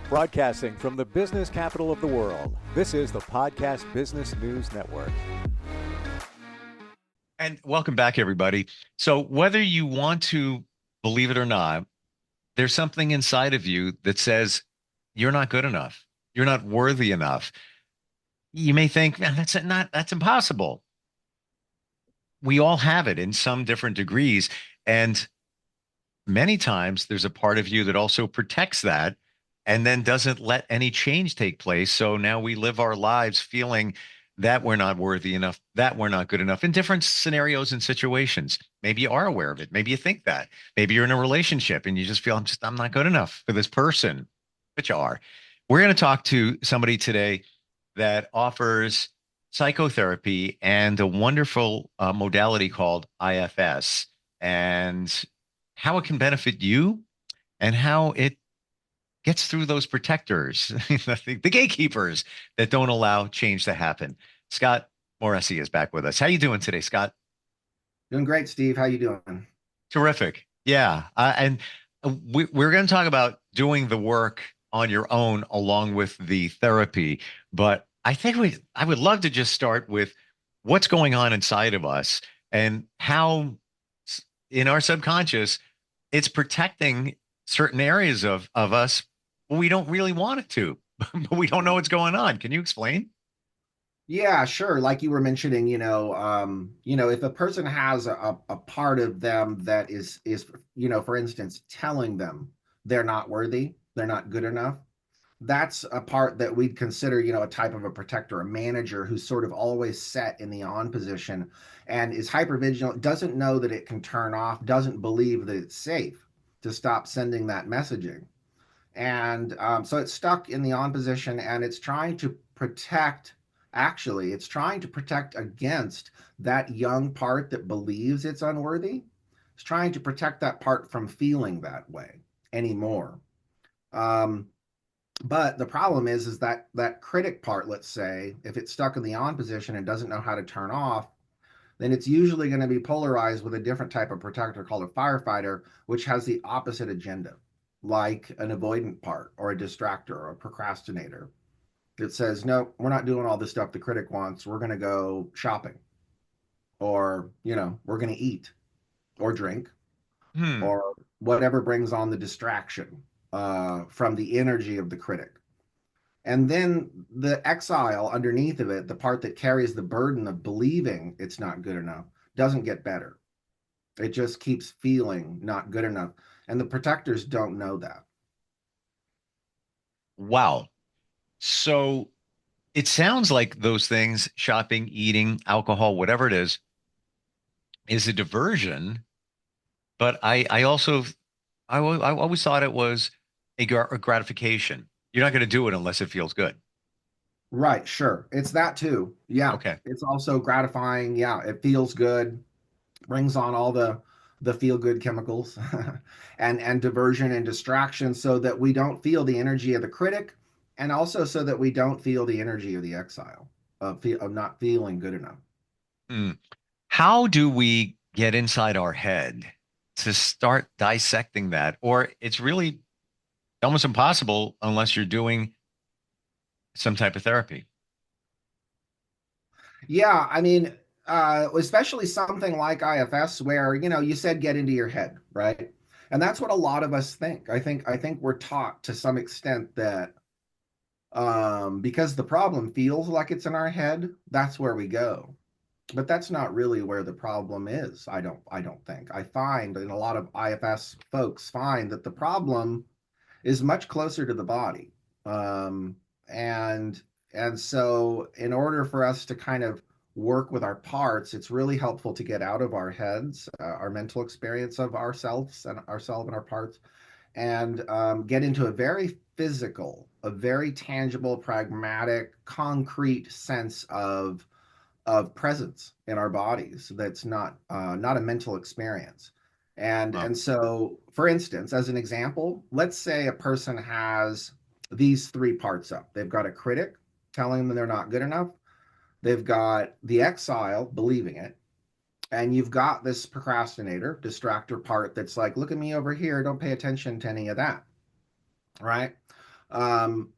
Broadcasting from the business capital of the world, this is the Podcast Business News Network. And welcome back, everybody. So, whether you want to believe it or not, there's something inside of you that says you're not good enough. You're not worthy enough. You may think, man, that's impossible. We all have it in some different degrees. And many times there's a part of you that also protects that and then doesn't let any change take place. So now we live our lives feeling that we're not worthy enough, that we're not good enough in different scenarios and situations. Maybe you are aware of it. Maybe you think that. Maybe you're in a relationship and you just feel I'm not good enough for this person, but you are. We're going to talk to somebody today that offers psychotherapy and a wonderful modality called IFS. And how it can benefit you and how it gets through those protectors, the gatekeepers that don't allow change to happen. Scott Moresi is back with us. How you doing today, Scott? Doing great, Steve. How you doing? Terrific. Yeah. And we're going to talk about doing the work on your own along with the therapy. But I would love to just start with what's going on inside of us and how in our subconscious it's protecting certain areas of us we don't really want it to, but we don't know what's going on. Can you explain? Yeah, sure. Like you were mentioning, if a person has a part of them that is, for instance, telling them they're not worthy, they're not good enough, that's a part that we'd consider, a type of a protector, a manager who's sort of always set in the on position and is hypervigilant, doesn't know that it can turn off, doesn't believe that it's safe to stop sending that messaging. And so it's stuck in the on position and it's trying to protect, actually, it's trying to protect against that young part that believes it's unworthy. It's trying to protect that part from feeling that way anymore. Um, but the problem is that that critic part, let's say, if it's stuck in the on position and doesn't know how to turn off, then it's usually going to be polarized with a different type of protector called a firefighter, which has the opposite agenda, like an avoidant part or a distractor or a procrastinator that says, no, we're not doing all this stuff the critic wants. We're going to go shopping or, we're going to eat or drink Hmm. or whatever brings on the distraction from the energy of the critic. And then the exile underneath of it, the part that carries the burden of believing it's not good enough, doesn't get better. It just keeps feeling not good enough. And the protectors don't know that. Wow. So it sounds like those things, shopping, eating, alcohol, whatever it is a diversion. But I also, I always thought it was a gratification. You're not going to do it unless it feels good. Right, sure. It's that too. Yeah. Okay. It's also gratifying. Yeah, it feels good, brings on all the feel good chemicals and diversion and distraction so that we don't feel the energy of the critic and also so that we don't feel the energy of the exile of not feeling good enough. Hmm. How do we get inside our head to start dissecting that? Or it's really almost impossible unless you're doing some type of therapy. Yeah, I mean, especially something like IFS where, you said get into your head, right? And that's what a lot of us think. I think we're taught to some extent that because the problem feels like it's in our head, that's where we go. But that's not really where the problem is. I don't think. I find and a lot of IFS folks find that the problem is much closer to the body. Um, and and so in order for us to kind of work with our parts, it's really helpful to get out of our heads, our mental experience of ourselves and our parts, and get into a very physical, a very tangible, pragmatic, concrete sense of presence in our bodies that's not a mental experience. And Wow. and so, for instance, as an example, let's say a person has these three parts up. They've got a critic telling them they're not good enough. They've got the exile believing it, and you've got this procrastinator, distractor part that's like, look at me over here, don't pay attention to any of that, right? Um,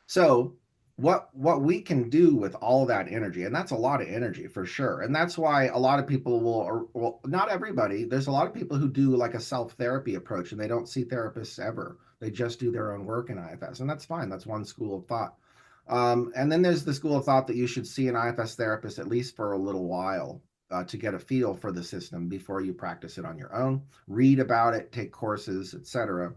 so what we can do with all that energy, and that's a lot of energy for sure, and that's why a lot of people will, or well, not everybody. There's a lot of people who do like a self therapy approach, and they don't see therapists ever. They just do their own work in IFS, and that's fine. That's one school of thought. And then there's the school of thought that you should see an IFS therapist at least for a little while to get a feel for the system before you practice it on your own. Read about it, take courses, etc.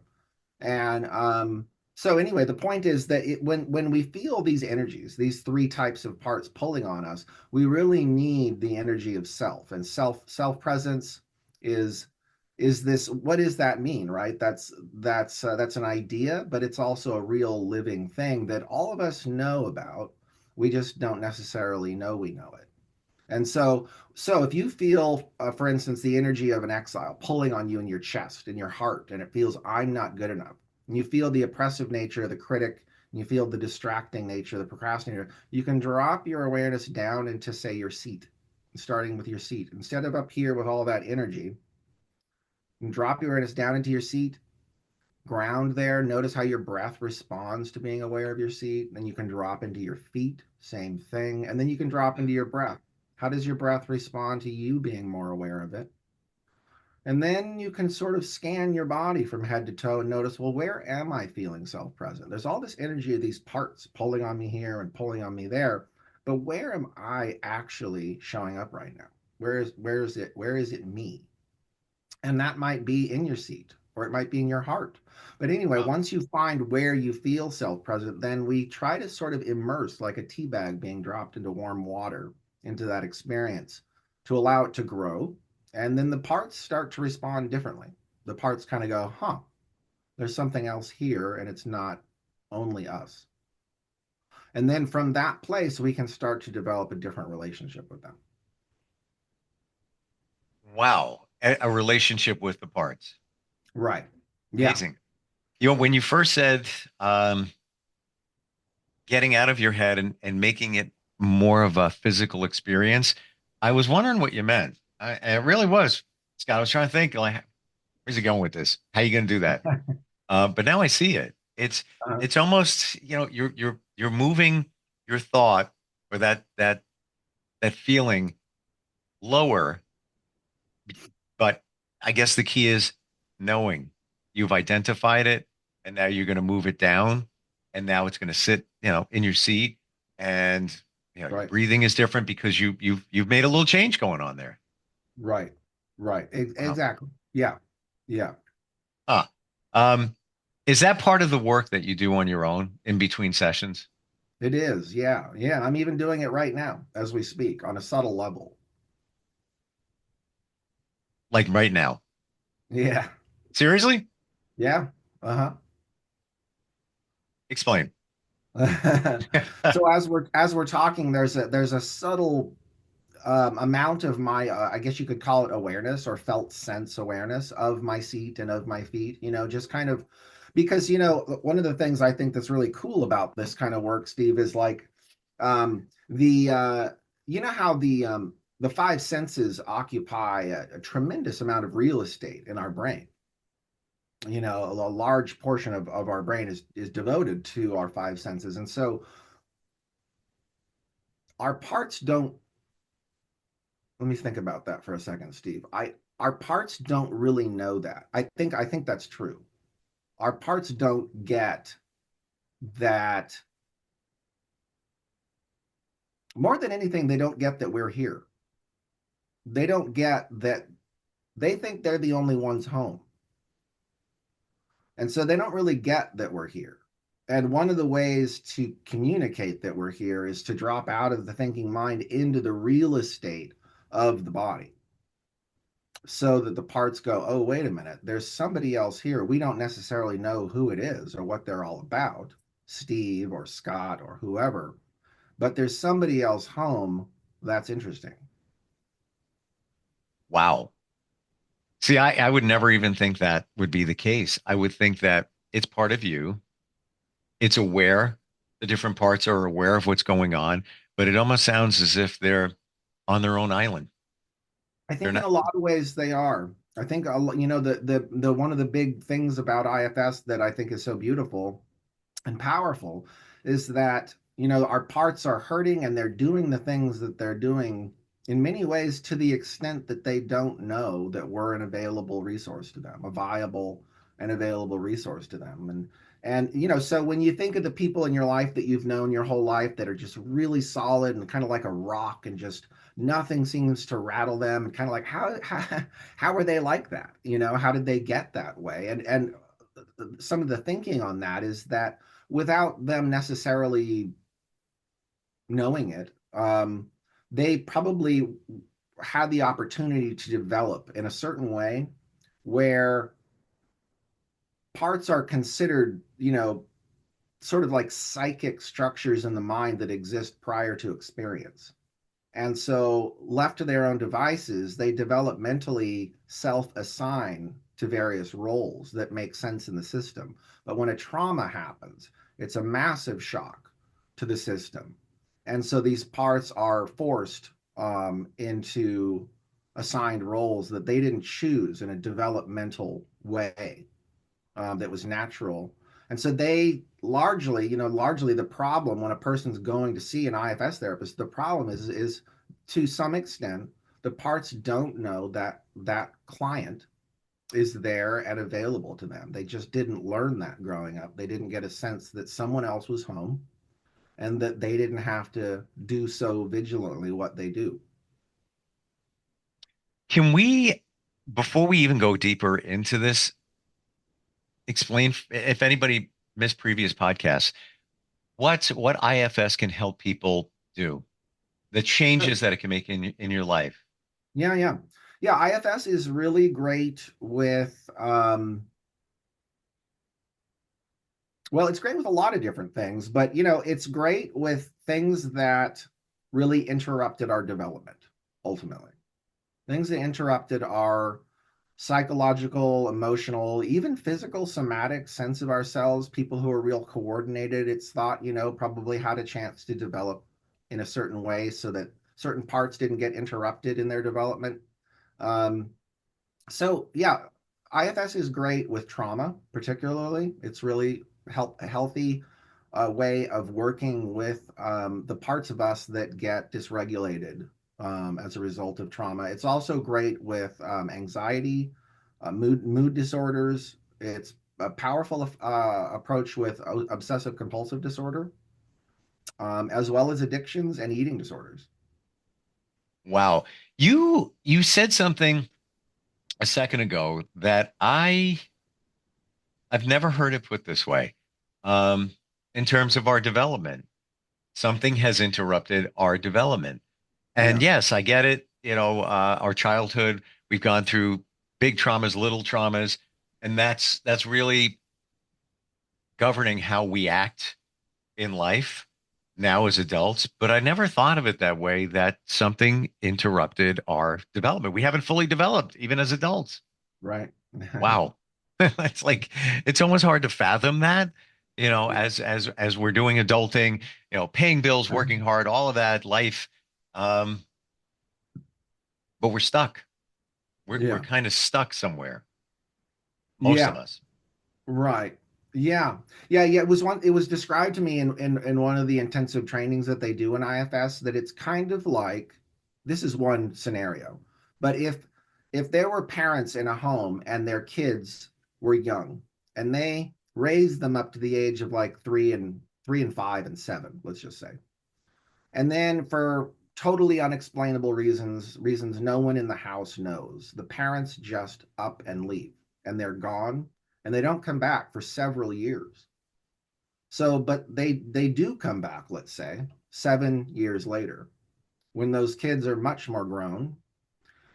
And so anyway, the point is that when we feel these energies, these three types of parts pulling on us, we really need the energy of self. And self presence is this. What does that mean, right? That's an idea, but it's also a real living thing that all of us know about. We just don't necessarily know we know it. And so if you feel, for instance, the energy of an exile pulling on you in your chest, in your heart, and it feels, I'm not good enough, and you feel the oppressive nature of the critic, and you feel the distracting nature, the procrastinator, you can drop your awareness down into, say, your seat, starting with your seat. Instead of up here with all that energy, you drop your awareness down into your seat, ground there. Notice how your breath responds to being aware of your seat. Then you can drop into your feet, same thing. And then you can drop into your breath. How does your breath respond to you being more aware of it? And then you can sort of scan your body from head to toe and notice, well, where am I feeling self present? There's all this energy of these parts pulling on me here and pulling on me there. But where am I actually showing up right now? Where is it me? And that might be in your seat or it might be in your heart. But anyway, Wow. once you find where you feel self present, then we try to sort of immerse like a tea bag being dropped into warm water into that experience to allow it to grow. And then the parts start to respond differently. The parts kind of go, huh, there's something else here, and it's not only us. And then from that place, we can start to develop a different relationship with them. Wow. A relationship with the parts. Right. Yeah. Amazing. You know, when you first said getting out of your head and making it more of a physical experience, I was wondering what you meant. It really was, Scott. I was trying to think, like, where's he going with this? How you going to do that? But now I see it. Uh-huh. It's almost, you know, you're moving your thought or that feeling lower, but I guess the key is knowing you've identified it and now you're going to move it down and now it's going to sit, you know, in your seat and you know, your Right. breathing is different because you've made a little change going on there. Right. Right. Wow. Exactly. Yeah. Yeah. Ah. Um, is that part of the work that you do on your own in between sessions? It is. Yeah. Yeah. I'm even doing it right now as we speak on a subtle level. Like right now? Yeah. Seriously? Yeah. Uh-huh. Explain. So as we're talking, there's a subtle amount of my I guess you could call it awareness or felt sense awareness of my seat and of my feet, just kind of because one of the things I think that's really cool about this kind of work, Steve, is like the how the five senses occupy a tremendous amount of real estate in our brain. A large portion of our brain is devoted to our five senses, and so our parts don't. Let me think about that for a second, Steve. I Our parts don't really know that. I think that's true. Our parts don't get that. More than anything, they don't get that we're here. They don't get that. They think they're the only ones home. And so they don't really get that we're here. And one of the ways to communicate that we're here is to drop out of the thinking mind into the real estate of the body, so that the parts go, oh, wait a minute, there's somebody else here. We don't necessarily know who it is or what they're all about, Steve or Scott or whoever, but there's somebody else home that's interesting. Wow. See, I would never even think that would be the case. I would think that it's part of you. It's aware. The different parts are aware of what's going on, but it almost sounds as if they're on their own island. I They're think in a not. lot of ways they are. I think the one of the big things about IFS that I think is so beautiful and powerful is that, you know, our parts are hurting and they're doing the things that they're doing in many ways to the extent that they don't know that we're an available resource to them, a viable and available resource to them. And you know, so when you think of the people in your life that you've known your whole life that are just really solid and kind of like a rock, and just nothing seems to rattle them, and kind of like how are they like that? You know, how did they get that way? And some of the thinking on that is that without them necessarily knowing it, they probably had the opportunity to develop in a certain way where parts are considered, you know, sort of like psychic structures in the mind that exist prior to experience. And so, left to their own devices, they developmentally self assign to various roles that make sense in the system. But when a trauma happens, it's a massive shock to the system. And so, these parts are forced into assigned roles that they didn't choose in a developmental way that was natural. And so they largely, you know, largely the problem when a person's going to see an IFS therapist, the problem is to some extent the parts don't know that that client is there and available to them. They just didn't learn that growing up. They didn't get a sense that someone else was home and that they didn't have to do so vigilantly what they do. Can we, before we even go deeper into this, explain if anybody missed previous podcasts, what IFS can help people do, the Sure. changes that it can make in your life? Yeah, yeah. Yeah, IFS is really great with well, it's great with a lot of different things, but you know, it's great with things that really interrupted our development, ultimately. Things that interrupted our psychological, emotional, even physical, somatic sense of ourselves. People who are real coordinated, it's thought, you know, probably had a chance to develop in a certain way so that certain parts didn't get interrupted in their development. Um, so yeah, IFS is great with trauma, particularly. It's really a healthy way of working with the parts of us that get dysregulated as a result of trauma. It's also great with anxiety, mood disorders. It's a powerful approach with obsessive compulsive disorder, as well as addictions and eating disorders. Wow. You said something a second ago that I've never heard it put this way. Um, in terms of our development, something has interrupted our development. And Yeah, yes, I get it. You know, our childhood, we've gone through big traumas, little traumas, and that's really governing how we act in life now as adults. But I never thought of it that way, that something interrupted our development. We haven't fully developed even as adults. right. Wow. It's like it's almost hard to fathom that, you know, Yeah. as we're doing adulting, you know, paying bills, working hard, all of that life. Um, but we're stuck. We're Yeah. kind of stuck somewhere, most of Yeah. us. Right. Yeah. Yeah. Yeah. It was described to me in one of the intensive trainings that they do in IFS that it's kind of like this is one scenario. But if there were parents in a home and their kids were young and they raised them up to the age of like 3 and 5 and 7, let's just say. And then for totally unexplainable reasons no one in the house knows, the parents just up and leave and they're gone and they don't come back for several years. So, but they do come back, let's say, 7 years later, when those kids are much more grown,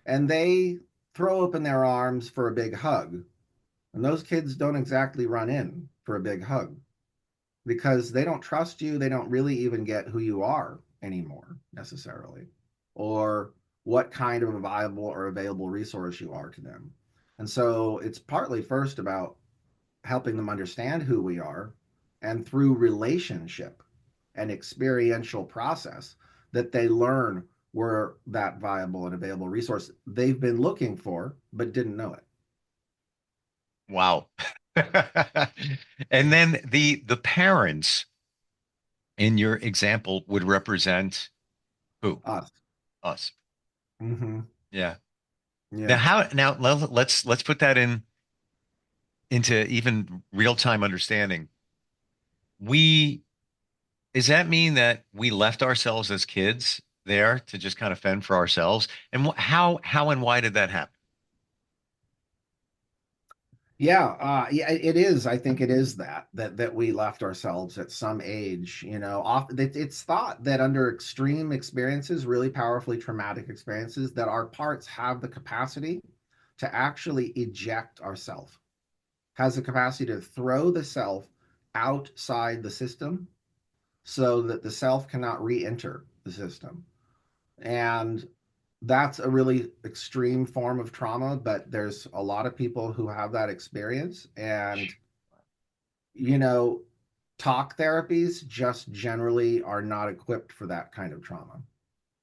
and they throw open their arms for a big hug. And those kids don't exactly run in for a big hug because they don't trust you. They don't really even get who you are anymore necessarily, or what kind of a viable or available resource you are to them. And so it's partly first about helping them understand who we are, and through relationship and experiential process that they learn we're that viable and available resource they've been looking for but didn't know it. Wow. And then the parents in your example would represent who? Us. Us. Hmm. Yeah. Now Yeah. how now let's put that into even real-time understanding. We Does that mean that we left ourselves as kids there to just kind of fend for ourselves? And how and why did that happen? Yeah, yeah, it is. I think it is that we left ourselves at some age. It's thought that under extreme experiences, really powerfully traumatic experiences, that our parts have the capacity to actually eject ourself, has the capacity to throw the self outside the system so that the self cannot re-enter the system. And that's a really extreme form of trauma, but there's a lot of people who have that experience. And, you know, talk therapies just generally are not equipped for that kind of trauma.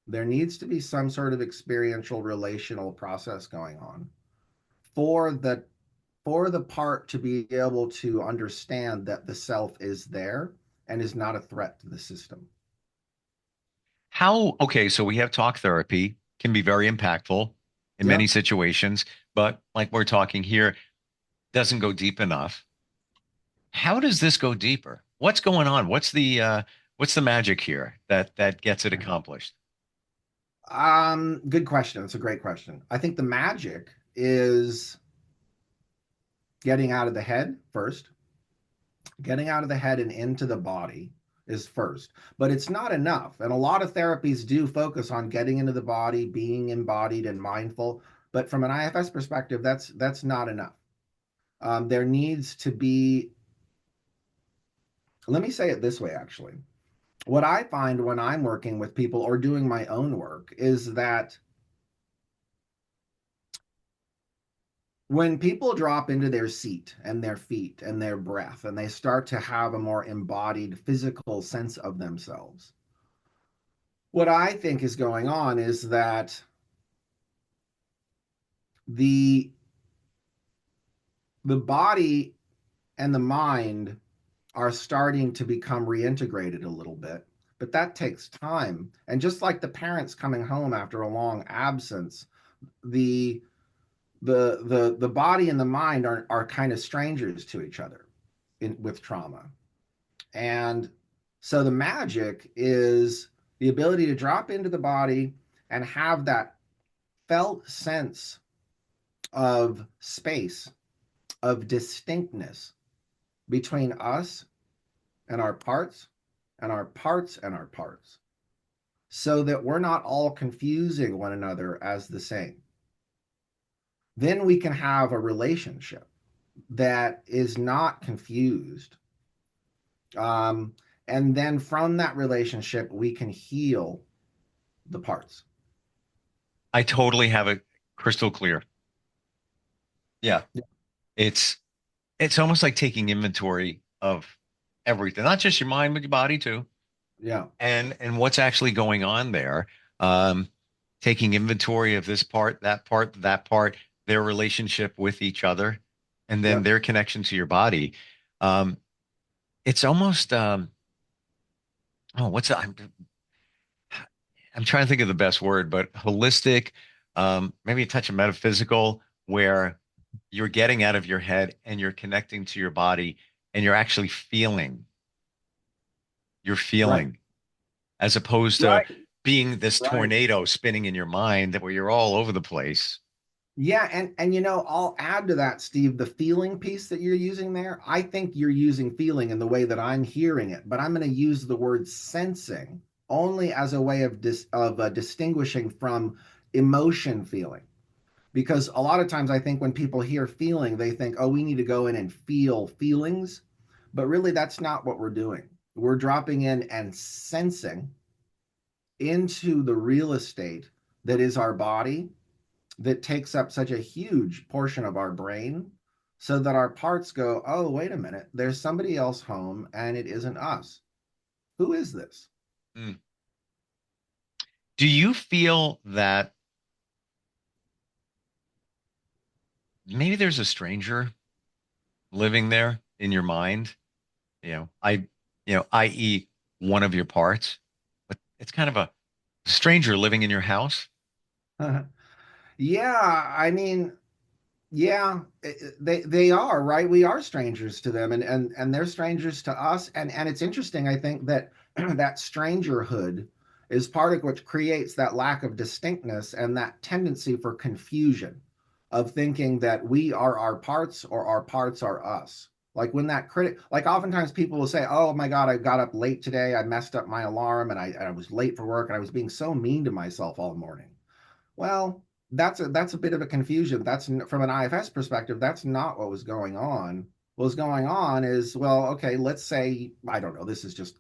There needs to be some sort of experiential relational process going on for the for the part to be able to understand that the self is there and is not a threat to the system. Okay, so we have talk therapy can be very impactful in Yeah. many situations, but like we're talking here, doesn't go deep enough. How does this go deeper? What's going on? What's the magic here that gets it accomplished? Good question. It's a great question. I think the magic is getting out of the head first. Getting out of the head and into the body is first, but it's not enough. And a lot of therapies do focus on getting into the body, being embodied and mindful. But from an IFS perspective, that's not enough. There needs to be. Let me say it this way, actually. What I find when I'm working with people or doing my own work is that when people drop into their seat and their feet and their breath and they start to have a more embodied physical sense of themselves, what I think is going on is that the the body and the mind are starting to become reintegrated a little bit, but that takes time. And just like the parents coming home after a long absence, the the body and the mind are kind of strangers to each other with trauma. And so the magic is the ability to drop into the body and have that felt sense of space, of distinctness between us and our parts and our parts and our parts, so that we're not all confusing one another as the same. Then we can have a relationship that is not confused. Um, and then from that relationship, we can heal the parts. I totally have it crystal clear. Yeah. It's it's almost like taking inventory of everything, not just your mind, but your body too, Yeah. and what's actually going on there. Um, Taking inventory of this part, that part, their relationship with each other, and then Yep. their connection to your body. Um, it's almost oh, I'm trying to think of the best word, but holistic, maybe a touch of metaphysical, where you're getting out of your head and you're connecting to your body and you're actually feeling. You're Right. feeling as opposed to Right. being this Right. tornado spinning in your mind that where you're all over the place. Yeah, and I'll add to that, Steve, the feeling piece that you're using there. I think you're using feeling in the way that I'm hearing it, but I'm going to use the word sensing only as a way of distinguishing from emotion feeling. Because a lot of times I think when people hear feeling, they think, oh, we need to go in and feel feelings. But really, that's not what we're doing. We're dropping in and sensing into the real estate that is our body, that takes up such a huge portion of our brain, so that our parts go, oh, wait a minute, there's somebody else home and it isn't us. Who is this? Mm. Do you feel that maybe there's a stranger? living there in your mind. I.e., one of your parts, but it's kind of a stranger living in your house. Yeah, I mean, yeah, they are, right? We are strangers to them, and they're strangers to us. And it's interesting, I think, that that strangerhood is part of what creates that lack of distinctness and that tendency for confusion of thinking that we are our parts or our parts are us. Like when that critic, like oftentimes people will say, "Oh my God, I got up late today. I messed up my alarm, and I was late for work, and I was being so mean to myself all morning." Well, that's a bit of a confusion. That's from an IFS perspective, that's not what was going on. What was going on is, well, okay, let's say, I don't know, this is just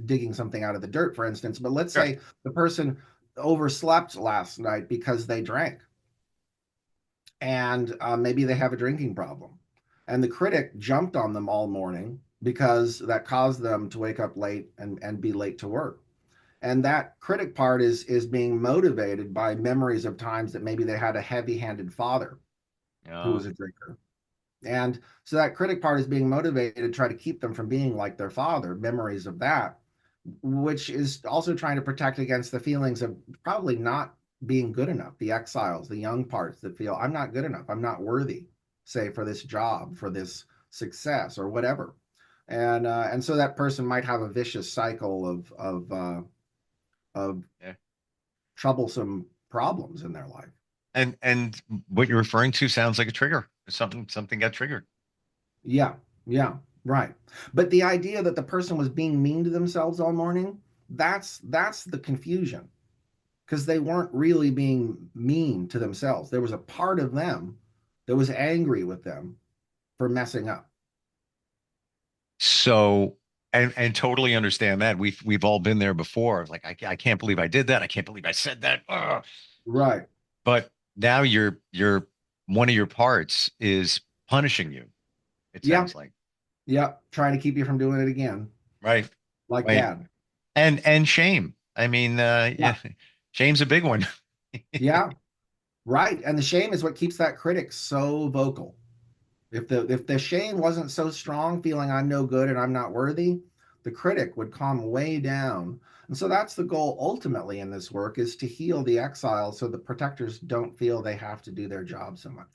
digging something out of the dirt, for instance, but let's Sure. say the person overslept last night because they drank, and maybe they have a drinking problem. And the critic jumped on them all morning because that caused them to wake up late and be late to work. And that critic part is being motivated by memories of times that maybe they had a heavy-handed father who Oh, was a drinker. And so that critic part is being motivated to try to keep them from being like their father, memories of that, which is also trying to protect against the feelings of probably not being good enough, the exiles, the young parts that feel I'm not good enough, I'm not worthy, say for this job, for this success or whatever. And so that person might have a vicious cycle of yeah. troublesome problems in their life. And what you're referring to sounds like a trigger. Something got triggered. Yeah, yeah, right. But the idea that the person was being mean to themselves all morning, that's the confusion because they weren't really being mean to themselves. There was a part of them that was angry with them for messing up. So, and totally understand that. We've all been there before. Like, I can't believe I did that. I can't believe I said that. Ugh. Right. But now you're one of your parts is punishing you, it Yeah, sounds like. yeah. Trying to keep you from doing it again, Right. like Right. dad. And shame. I mean, Yeah, yeah, shame's a big one. yeah, right. And the shame is what keeps that critic so vocal. If the shame wasn't so strong, feeling I'm no good and I'm not worthy, the critic would calm way down. And so that's the goal ultimately in this work is to heal the exile so the protectors don't feel they have to do their job so much.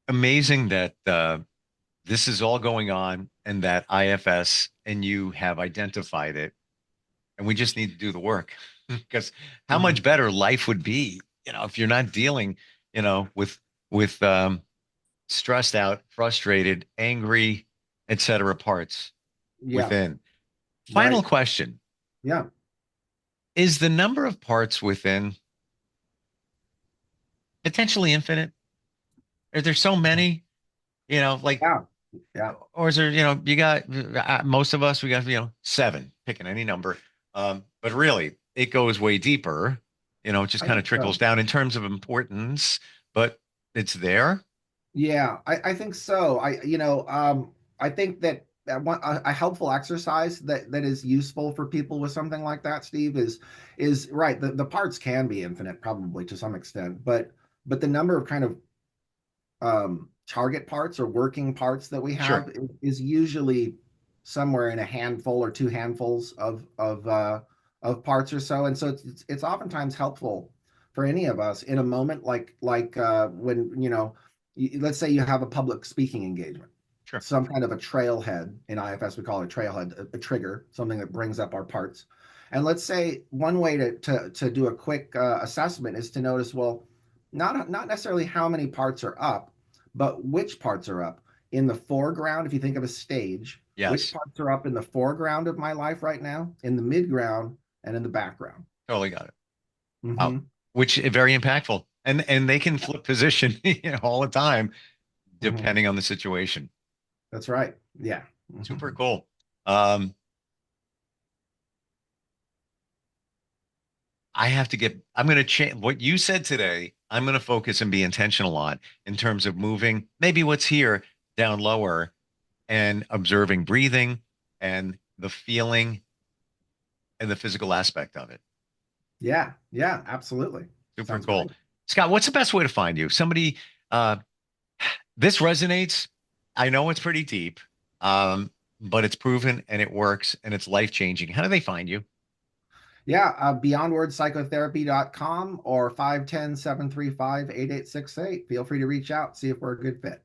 Amazing that this is all going on and that IFS and you have identified it, and we just need to do the work. Because how much Mhm. better life would be, if you're not dealing, with stressed out, frustrated, angry, etc. parts Yeah, within. Final right. question. Yeah, Is the number of parts within potentially infinite? Are there so many? Like, yeah, yeah. or is there, you got most of us, we got, seven, picking any number. But really, it goes way deeper. It just I kind think of trickles so. down in terms of importance, but it's there. Yeah, I think so. I think that a helpful exercise that is useful for people with something like that, Steve, is right. The parts can be infinite, probably to some extent, but the number of kind of target parts or working parts that we Sure. have is usually somewhere in a handful or two handfuls of parts or so, and so it's oftentimes helpful for any of us in a moment like when let's say you have a public speaking engagement, Sure. some kind of a trailhead in IFS we call it a trailhead, a trigger, something that brings up our parts. And let's say one way to do a quick assessment is to notice, well, not necessarily how many parts are up, but which parts are up in the foreground. If you think of a stage, which Yes. parts are up in the foreground of my life right now, in the midground, and in the background. Totally got it. Wow. Hmm. Which is very impactful. And they can flip position, all the time, Hmm. depending on the situation. That's right. Yeah. Super Hmm. cool. Um, I'm going to change what you said today. I'm going to focus and be intentional on in terms of moving maybe what's here down lower and observing breathing and the feeling and the physical aspect of it. Yeah. Yeah. Absolutely. Super Sounds cool. great. Scott, what's the best way to find you? Somebody, uh, This resonates. I know it's pretty deep, but it's proven and it works and it's life-changing. How do they find you? Yeah, beyondwordpsychotherapy.com or 510-735-8868. Feel free to reach out, see if we're a good fit.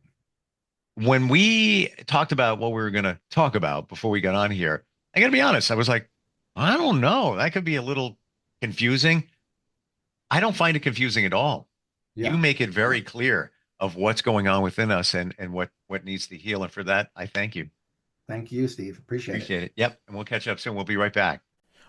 When we talked about what we were going to talk about before we got on here, I got to be honest, I was like, I don't know. That could be a little confusing. I don't find it confusing at all. Yeah. You make it very clear of what's going on within us and what needs to heal. And for that, I thank you. Thank you, Steve. Appreciate it. Yep. And we'll catch up soon. We'll be right back.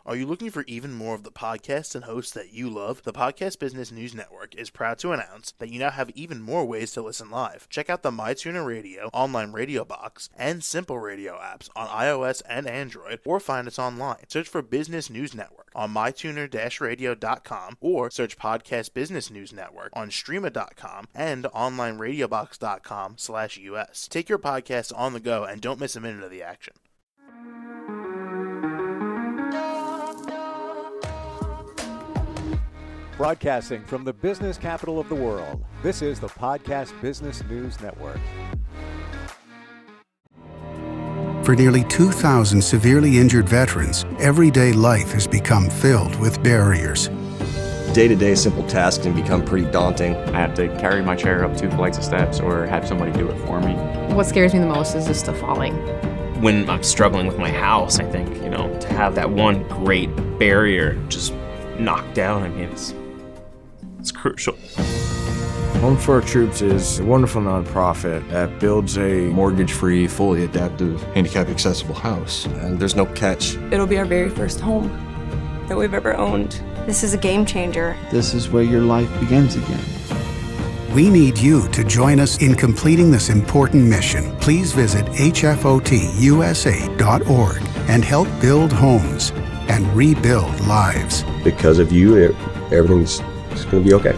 Are you looking for even more of the podcasts and hosts that you love? The Podcast Business News Network is proud to announce that you now have even more ways to listen live. Check out the MyTuner Radio, online radio box, and Simple Radio apps on iOS and Android, or find us online. Search for Business News Network on mytuner-radio.com or search Podcast Business News Network on streama.com and onlineradiobox.com/US. Take your podcast on the go and don't miss a minute of the action. Broadcasting from the business capital of the world, this is the Podcast Business News Network. For nearly 2,000 severely injured veterans, everyday life has become filled with barriers. Day-to-day simple tasks can become pretty daunting. I have to carry my chair up 2 flights of steps or have somebody do it for me. What scares me the most is just the falling. When I'm struggling with my house, I think, to have that one great barrier just knocked down, it's crucial. Home for Our Troops is a wonderful nonprofit that builds a mortgage-free, fully adaptive, handicap-accessible house. And there's no catch. It'll be our very first home that we've ever owned. This is a game changer. This is where your life begins again. We need you to join us in completing this important mission. Please visit hfotusa.org and help build homes and rebuild lives. Because of you, everything's going to be okay.